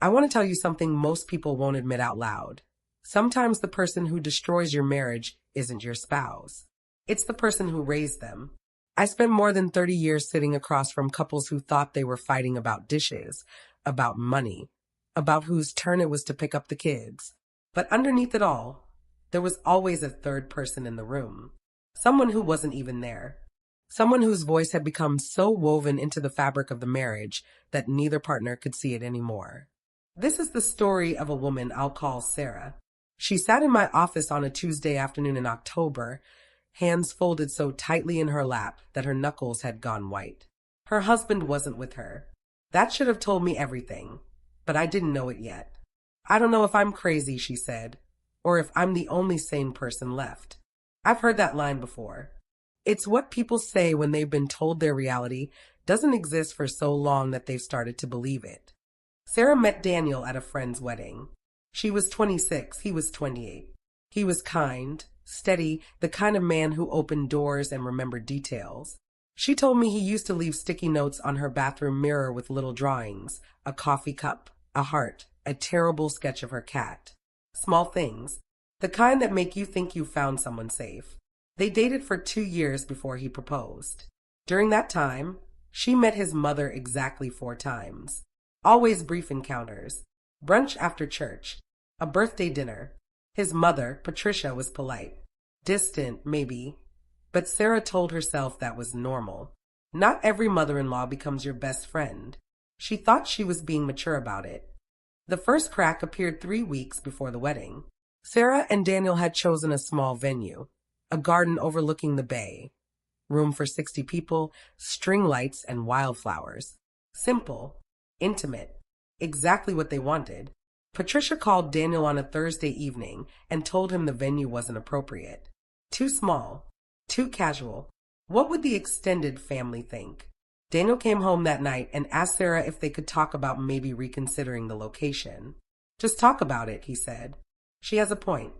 I want to tell you something most people won't admit out loud. Sometimes the person who destroys your marriage isn't your spouse. It's the person who raised them. I spent more than 30 years sitting across from couples who thought they were fighting about dishes, about money, about whose turn it was to pick up the kids. But underneath it all, there was always a third person in the room. Someone who wasn't even there. Someone whose voice had become so woven into the fabric of the marriage that neither partner could see it anymore. This is the story of a woman I'll call Sarah. She sat in my office on a Tuesday afternoon in October, hands folded so tightly in her lap that her knuckles had gone white. Her husband wasn't with her. That should have told me everything, but I didn't know it yet. I don't know if I'm crazy, she said, or if I'm the only sane person left. I've heard that line before. It's what people say when they've been told their reality doesn't exist for so long that they've started to believe it. Sarah met Daniel at a friend's wedding. She was 26, he was 28. He was kind, steady, the kind of man who opened doors and remembered details. She told me he used to leave sticky notes on her bathroom mirror with little drawings, a coffee cup, a heart, a terrible sketch of her cat. Small things, the kind that make you think you found someone safe. They dated for 2 years before he proposed. During that time, she met his mother exactly 4 times. Always brief encounters. Brunch after church. A birthday dinner. His mother, Patricia, was polite. Distant, maybe. But Sarah told herself that was normal. Not every mother-in-law becomes your best friend. She thought she was being mature about it. The first crack appeared 3 weeks before the wedding. Sarah and Daniel had chosen a small venue. A garden overlooking the bay. Room for 60 people, string lights, and wildflowers. Simple. Intimate. Exactly what they wanted. Patricia called Daniel on a Thursday evening and told him the venue wasn't appropriate. Too small. Too casual. What would the extended family think? Daniel came home that night and asked Sarah if they could talk about maybe reconsidering the location. Just talk about it, he said. She has a point.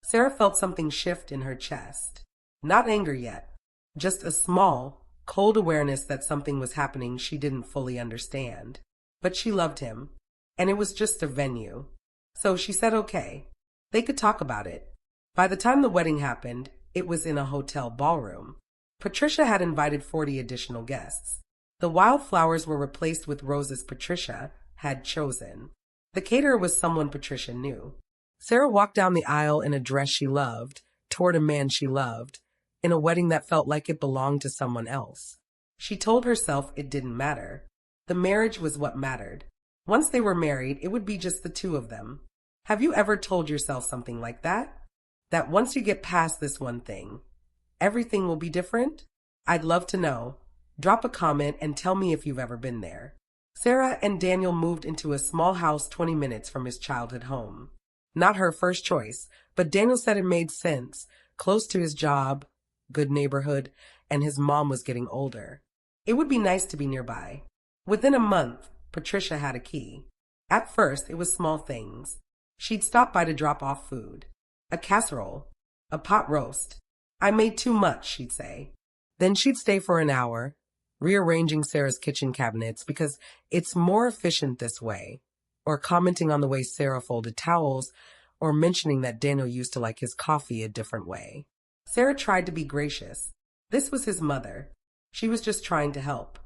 Sarah felt something shift in her chest. Not anger yet. Just a small, cold awareness that something was happening she didn't fully understand. But she loved him, and it was just a venue. So she said okay. They could talk about it. By the time the wedding happened, it was in a hotel ballroom. Patricia had invited 40 additional guests. The wildflowers were replaced with roses Patricia had chosen. The caterer was someone Patricia knew. Sarah walked down the aisle in a dress she loved, toward a man she loved, in a wedding that felt like it belonged to someone else. She told herself it didn't matter. The marriage was what mattered. Once they were married, it would be just the two of them. Have you ever told yourself something like that? That once you get past this one thing, everything will be different? I'd love to know. Drop a comment and tell me if you've ever been there. Sarah and Daniel moved into a small house 20 minutes from his childhood home. Not her first choice, but Daniel said it made sense. Close to his job, good neighborhood, and his mom was getting older. It would be nice to be nearby. Within a month, Patricia had a key. At first, it was small things. She'd stop by to drop off food. A casserole. A pot roast. I made too much, she'd say. Then she'd stay for an hour, rearranging Sarah's kitchen cabinets because it's more efficient this way, or commenting on the way Sarah folded towels, or mentioning that Daniel used to like his coffee a different way. Sarah tried to be gracious. This was his mother. She was just trying to help.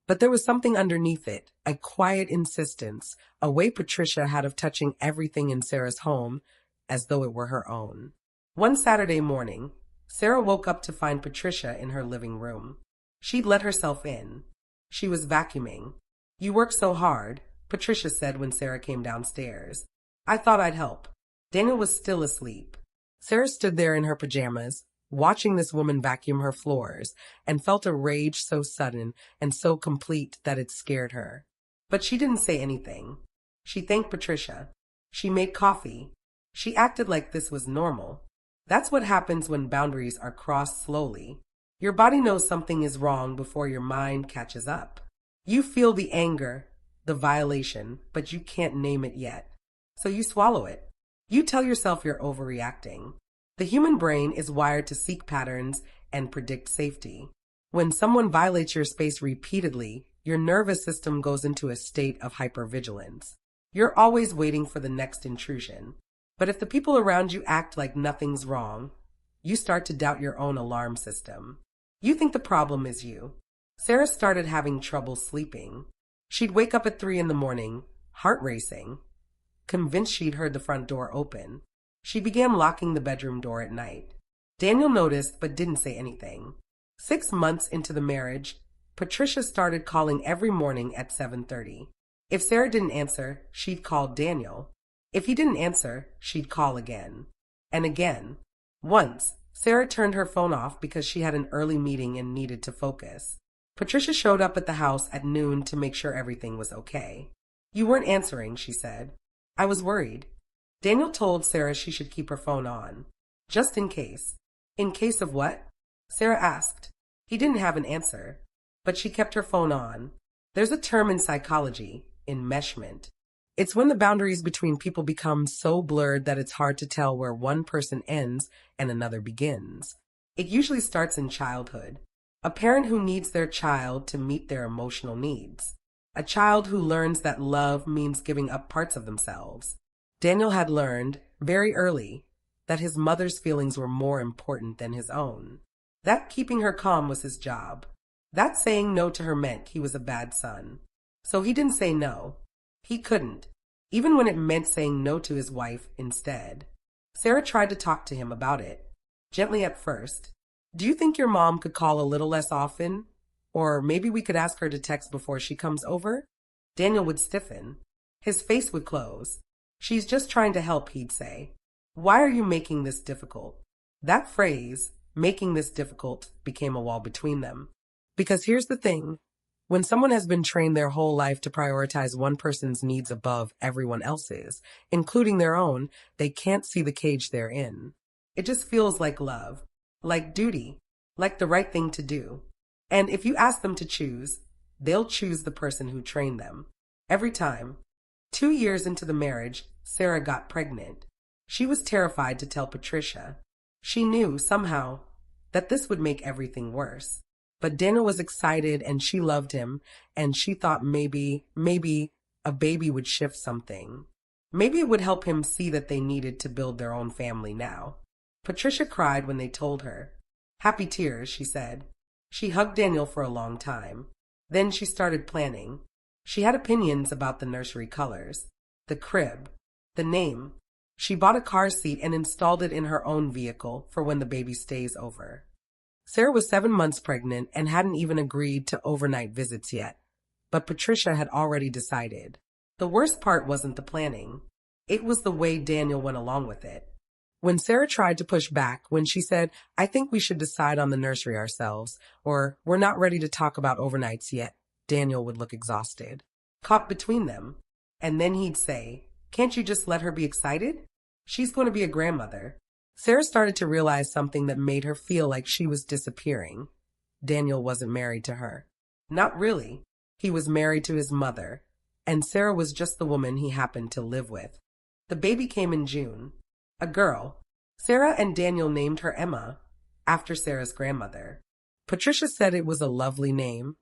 But there was something underneath it, a quiet insistence, a way Patricia had of touching everything in Sarah's home as though it were her own. One Saturday morning, Sarah woke up to find Patricia in her living room. She'd let herself in. She was vacuuming. "You work so hard," Patricia said when Sarah came downstairs. "I thought I'd help." Daniel was still asleep. Sarah stood there in her pajamas, watching this woman vacuum her floors, and felt a rage so sudden and so complete that it scared her. But she didn't say anything. She thanked Patricia. She made coffee. She acted like this was normal. That's what happens when boundaries are crossed slowly. Your body knows something is wrong before your mind catches up. You feel the anger, the violation, but you can't name it yet. So you swallow it. You tell yourself you're overreacting. The human brain is wired to seek patterns and predict safety. When someone violates your space repeatedly, your nervous system goes into a state of hypervigilance. You're always waiting for the next intrusion. But if the people around you act like nothing's wrong, you start to doubt your own alarm system. You think the problem is you. Sarah started having trouble sleeping. She'd wake up at 3 in the morning, heart racing, convinced she'd heard the front door open. She began locking the bedroom door at night. Daniel noticed but didn't say anything. 6 months into the marriage, Patricia started calling every morning at 7:30. If Sarah didn't answer, she'd call Daniel. If he didn't answer, she'd call again. And again. Once, Sarah turned her phone off because she had an early meeting and needed to focus. Patricia showed up at the house at noon to make sure everything was okay. You weren't answering, she said. I was worried. Daniel told Sarah she should keep her phone on. Just in case. In case of what? Sarah asked. He didn't have an answer, but she kept her phone on. There's a term in psychology, enmeshment. It's when the boundaries between people become so blurred that it's hard to tell where one person ends and another begins. It usually starts in childhood. A parent who needs their child to meet their emotional needs. A child who learns that love means giving up parts of themselves. Daniel had learned, very early, that his mother's feelings were more important than his own. That keeping her calm was his job. That saying no to her meant he was a bad son. So he didn't say no. He couldn't, even when it meant saying no to his wife instead. Sarah tried to talk to him about it, gently at first. Do you think your mom could call a little less often? Or maybe we could ask her to text before she comes over? Daniel would stiffen. His face would close. She's just trying to help, he'd say. Why are you making this difficult? That phrase, making this difficult, became a wall between them. Because here's the thing. When someone has been trained their whole life to prioritize one person's needs above everyone else's, including their own, they can't see the cage they're in. It just feels like love, like duty, like the right thing to do. And if you ask them to choose, they'll choose the person who trained them. Every time. 2 years into the marriage, Sarah got pregnant. She was terrified to tell Patricia. She knew, somehow, that this would make everything worse. But Daniel was excited and she loved him, and she thought maybe a baby would shift something. Maybe it would help him see that they needed to build their own family now. Patricia cried when they told her. Happy tears, she said. She hugged Daniel for a long time. Then she started planning. She had opinions about the nursery colors, the crib, the name. She bought a car seat and installed it in her own vehicle for when the baby stays over. Sarah was 7 months pregnant and hadn't even agreed to overnight visits yet, but Patricia had already decided. The worst part wasn't the planning. It was the way Daniel went along with it. When Sarah tried to push back, when she said, I think we should decide on the nursery ourselves, or we're not ready to talk about overnights yet, Daniel would look exhausted, caught between them. And then he'd say, can't you just let her be excited? She's going to be a grandmother. Sarah started to realize something that made her feel like she was disappearing. Daniel wasn't married to her. Not really. He was married to his mother, and Sarah was just the woman he happened to live with. The baby came in June. A girl. Sarah and Daniel named her Emma, after Sarah's grandmother. Patricia said it was a lovely name,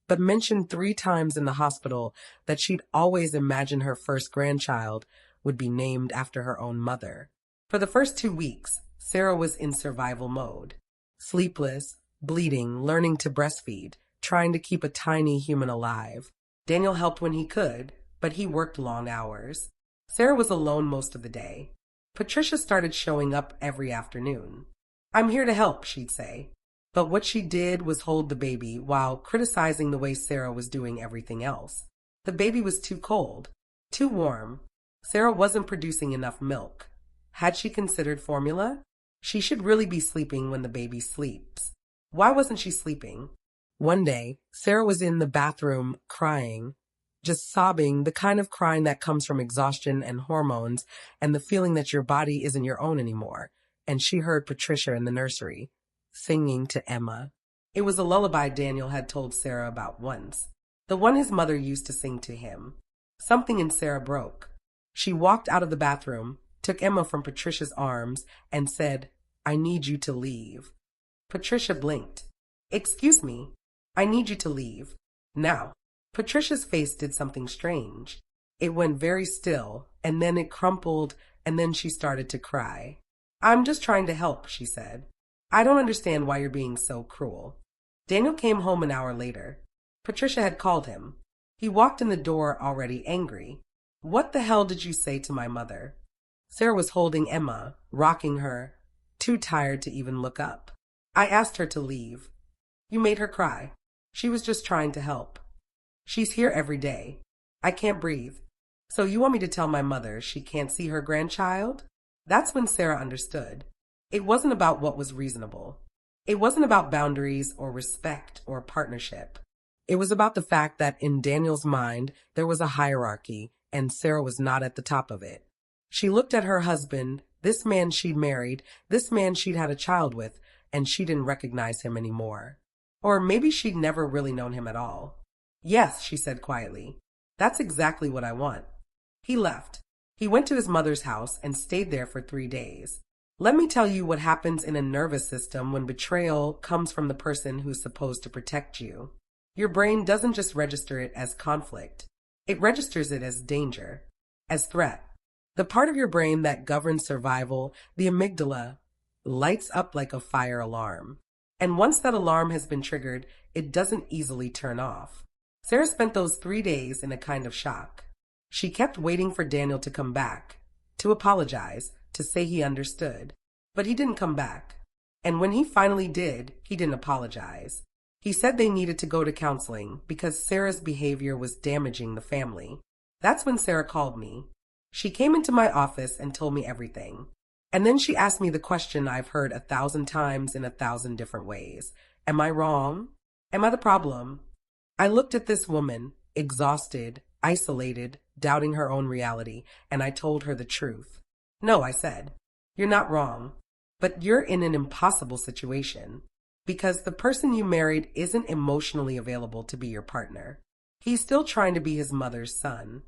but mentioned 3 times in the hospital that she'd always imagined her first grandchild would be named after her own mother. For the first 2 weeks, Sarah was in survival mode. Sleepless, bleeding, learning to breastfeed, trying to keep a tiny human alive. Daniel helped when he could, but he worked long hours. Sarah was alone most of the day. Patricia started showing up every afternoon. I'm here to help, she'd say. But what she did was hold the baby while criticizing the way Sarah was doing everything else. The baby was too cold, too warm. Sarah wasn't producing enough milk. Had she considered formula? She should really be sleeping when the baby sleeps. Why wasn't she sleeping? One day, Sarah was in the bathroom crying, just sobbing, the kind of crying that comes from exhaustion and hormones and the feeling that your body isn't your own anymore. And she heard Patricia in the nursery, singing to Emma. It was a lullaby Daniel had told Sarah about once, the one his mother used to sing to him. Something in Sarah broke. She walked out of the bathroom, took Emma from Patricia's arms, and said, I need you to leave. Patricia blinked. Excuse me, I need you to leave. Now. Patricia's face did something strange. It went very still, and then it crumpled, and then she started to cry. I'm just trying to help, she said. I don't understand why you're being so cruel. Daniel came home an hour later. Patricia had called him. He walked in the door already angry. What the hell did you say to my mother? Sarah was holding Emma, rocking her, too tired to even look up. I asked her to leave. You made her cry. She was just trying to help. She's here every day. I can't breathe. So you want me to tell my mother she can't see her grandchild? That's when Sarah understood. It wasn't about what was reasonable. It wasn't about boundaries or respect or partnership. It was about the fact that in Daniel's mind, there was a hierarchy, and Sarah was not at the top of it. She looked at her husband, this man she'd married, this man she'd had a child with, and she didn't recognize him anymore. Or maybe she'd never really known him at all. Yes, she said quietly. That's exactly what I want. He left. He went to his mother's house and stayed there for 3 days. Let me tell you what happens in a nervous system when betrayal comes from the person who's supposed to protect you. Your brain doesn't just register it as conflict. It registers it as danger, as threat. The part of your brain that governs survival, the amygdala, lights up like a fire alarm. And once that alarm has been triggered, it doesn't easily turn off. Sarah spent those 3 days in a kind of shock. She kept waiting for Daniel to come back, to apologize, to say he understood. But he didn't come back. And when he finally did, he didn't apologize. He said they needed to go to counseling because Sarah's behavior was damaging the family. That's when Sarah called me. She came into my office and told me everything. And then she asked me the question I've heard 1,000 times in 1,000 different ways. Am I wrong? Am I the problem? I looked at this woman, exhausted, isolated, doubting her own reality, and I told her the truth. No, I said, you're not wrong, but you're in an impossible situation because the person you married isn't emotionally available to be your partner. He's still trying to be his mother's son.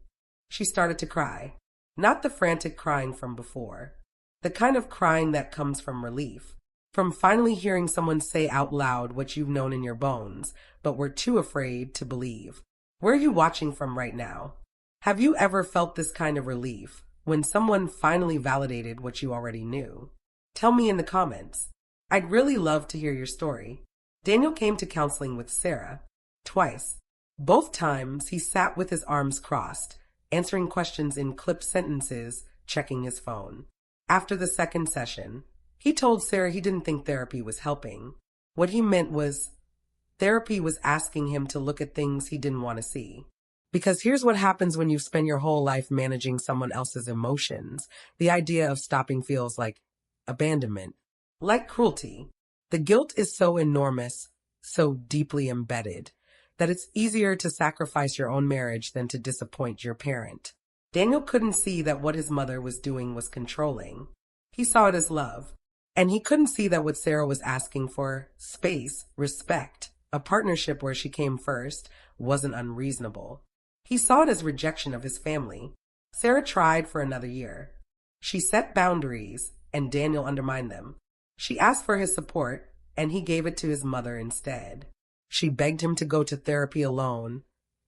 She started to cry, not the frantic crying from before, the kind of crying that comes from relief, from finally hearing someone say out loud what you've known in your bones, but were too afraid to believe. Where are you watching from right now? Have you ever felt this kind of relief when someone finally validated what you already knew? Tell me in the comments. I'd really love to hear your story. Daniel came to counseling with Sarah twice. Both times he sat with his arms crossed, answering questions in clipped sentences, checking his phone. After the second session, he told Sarah he didn't think therapy was helping. What he meant was therapy was asking him to look at things he didn't want to see. Because here's what happens when you spend your whole life managing someone else's emotions. The idea of stopping feels like abandonment, like cruelty. The guilt is so enormous, so deeply embedded, that it's easier to sacrifice your own marriage than to disappoint your parent. Daniel couldn't see that what his mother was doing was controlling. He saw it as love. And he couldn't see that what Sarah was asking for, space, respect, a partnership where she came first, wasn't unreasonable. He saw it as rejection of his family. Sarah tried for another year. She set boundaries, and Daniel undermined them. She asked for his support, and he gave it to his mother instead. She begged him to go to therapy alone,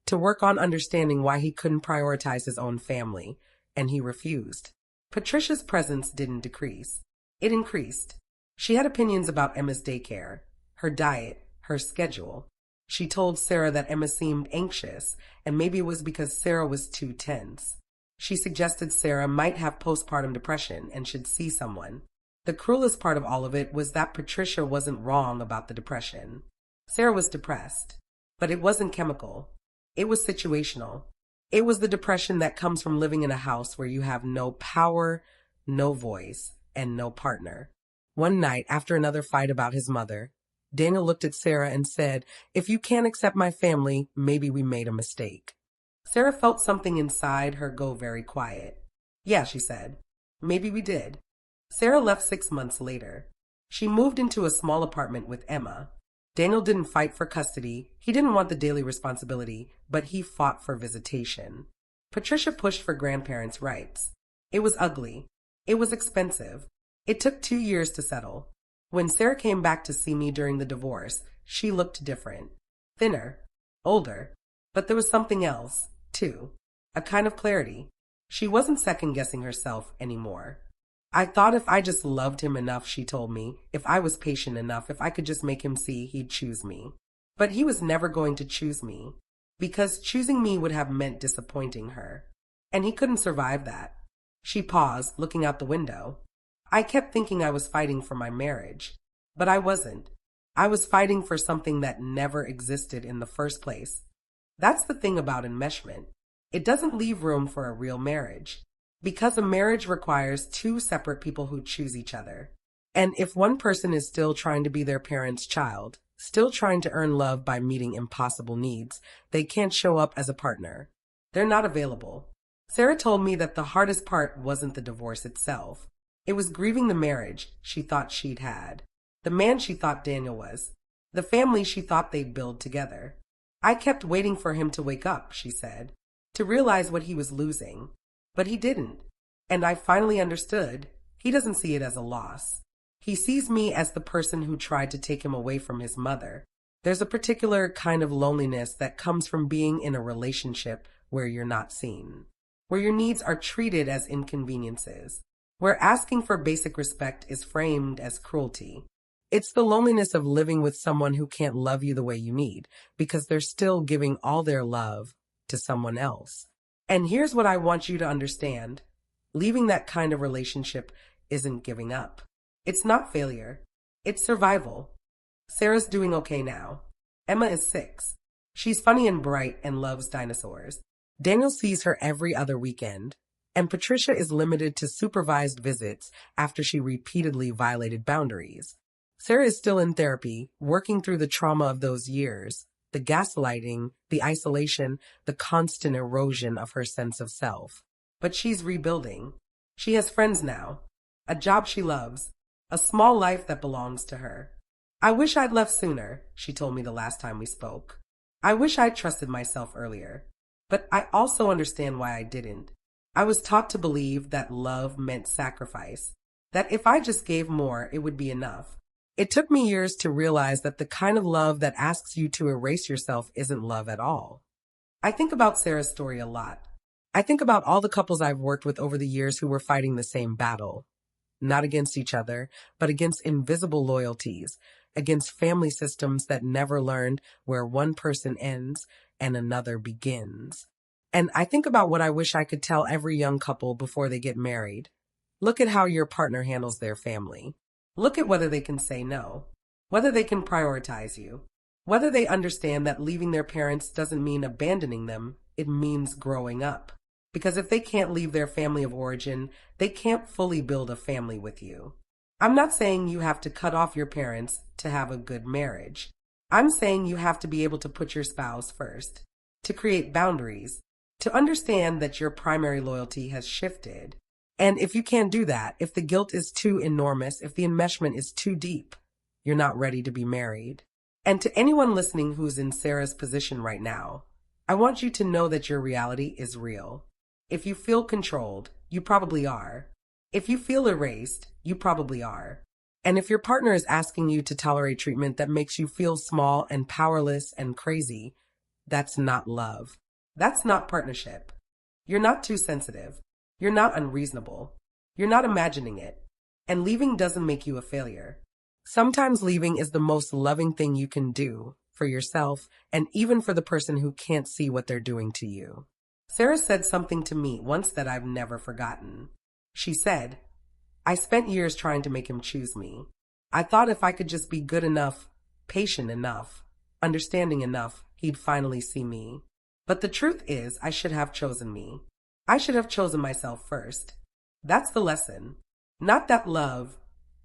to work on understanding why he couldn't prioritize his own family, and he refused. Patricia's presence didn't decrease. It increased. She had opinions about Emma's daycare, her diet, her schedule. She told Sarah that Emma seemed anxious, and maybe it was because Sarah was too tense. She suggested Sarah might have postpartum depression and should see someone. The cruelest part of all of it was that Patricia wasn't wrong about the depression. Sarah was depressed, but it wasn't chemical. It was situational. It was the depression that comes from living in a house where you have no power, no voice, and no partner. One night, after another fight about his mother, Daniel looked at Sarah and said, "If you can't accept my family, maybe we made a mistake." Sarah felt something inside her go very quiet. "Yeah," she said. "Maybe we did." Sarah left 6 months later. She moved into a small apartment with Emma. Daniel didn't fight for custody. He didn't want the daily responsibility, but he fought for visitation. Patricia pushed for grandparents' rights. It was ugly. It was expensive. It took 2 years to settle. When Sarah came back to see me during the divorce, she looked different. Thinner. Older. But there was something else, too. a kind of clarity. She wasn't second-guessing herself anymore. I thought if I just loved him enough, she told me, if I was patient enough, if I could just make him see, he'd choose me. But he was never going to choose me, because choosing me would have meant disappointing her. And he couldn't survive that. She paused, looking out the window. I kept thinking I was fighting for my marriage, but I wasn't. I was fighting for something that never existed in the first place. That's the thing about enmeshment. It doesn't leave room for a real marriage, because a marriage requires two separate people who choose each other. And if one person is still trying to be their parent's child, still trying to earn love by meeting impossible needs, they can't show up as a partner. They're not available. Sarah told me that the hardest part wasn't the divorce itself. It was grieving the marriage she thought she'd had, the man she thought Daniel was, the family she thought they'd build together. I kept waiting for him to wake up, she said, to realize what he was losing. But he didn't. And I finally understood. He doesn't see it as a loss. He sees me as the person who tried to take him away from his mother. There's a particular kind of loneliness that comes from being in a relationship where you're not seen, where your needs are treated as inconveniences, where asking for basic respect is framed as cruelty. It's the loneliness of living with someone who can't love you the way you need, because they're still giving all their love to someone else. And here's what I want you to understand. Leaving that kind of relationship isn't giving up. It's not failure. It's survival. Sarah's doing okay now. Emma is 6. She's funny and bright and loves dinosaurs. Daniel sees her every other weekend. And Patricia is limited to supervised visits after she repeatedly violated boundaries. Sarah is still in therapy, working through the trauma of those years, the gaslighting, the isolation, the constant erosion of her sense of self. But she's rebuilding. She has friends now, a job she loves, a small life that belongs to her. I wish I'd left sooner, she told me the last time we spoke. I wish I'd trusted myself earlier. But I also understand why I didn't. I was taught to believe that love meant sacrifice, that if I just gave more, it would be enough. It took me years to realize that the kind of love that asks you to erase yourself isn't love at all. I think about Sarah's story a lot. I think about all the couples I've worked with over the years who were fighting the same battle. Not against each other, but against invisible loyalties, against family systems that never learned where one person ends and another begins. And I think about what I wish I could tell every young couple before they get married. Look at how your partner handles their family. Look at whether they can say no, whether they can prioritize you, whether they understand that leaving their parents doesn't mean abandoning them, it means growing up. Because if they can't leave their family of origin, they can't fully build a family with you. I'm not saying you have to cut off your parents to have a good marriage. I'm saying you have to be able to put your spouse first, to create boundaries, to understand that your primary loyalty has shifted. And if you can't do that, if the guilt is too enormous, if the enmeshment is too deep, you're not ready to be married. And to anyone listening who's in Sarah's position right now, I want you to know that your reality is real. If you feel controlled, you probably are. If you feel erased, you probably are. And if your partner is asking you to tolerate treatment that makes you feel small and powerless and crazy, that's not love. That's not partnership. You're not too sensitive. You're not unreasonable. You're not imagining it. And leaving doesn't make you a failure. Sometimes leaving is the most loving thing you can do for yourself and even for the person who can't see what they're doing to you. Sarah said something to me once that I've never forgotten. She said, I spent years trying to make him choose me. I thought if I could just be good enough, patient enough, understanding enough, he'd finally see me. But the truth is, I should have chosen me. I should have chosen myself first. That's the lesson. Not that love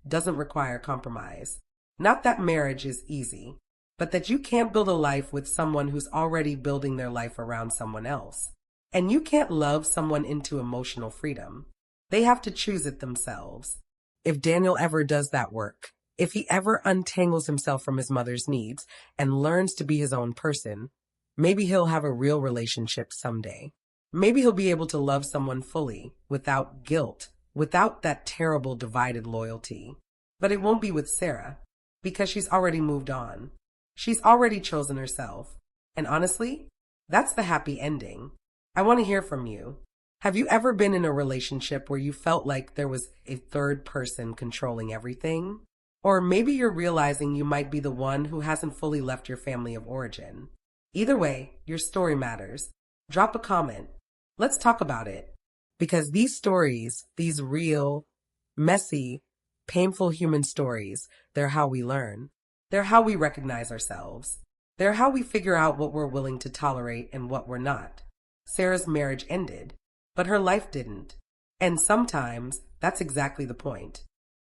doesn't require compromise. Not that marriage is easy, but that you can't build a life with someone who's already building their life around someone else. And you can't love someone into emotional freedom. They have to choose it themselves. If Daniel ever does that work, if he ever untangles himself from his mother's needs and learns to be his own person, maybe he'll have a real relationship someday. Maybe he'll be able to love someone fully, without guilt, without that terrible divided loyalty. But it won't be with Sarah, because she's already moved on. She's already chosen herself. And honestly, that's the happy ending. I want to hear from you. Have you ever been in a relationship where you felt like there was a third person controlling everything? Or maybe you're realizing you might be the one who hasn't fully left your family of origin. Either way, your story matters. Drop a comment. Let's talk about it. Because these stories, these real, messy, painful human stories, they're how we learn. They're how we recognize ourselves. They're how we figure out what we're willing to tolerate and what we're not. Sarah's marriage ended, but her life didn't. And sometimes that's exactly the point.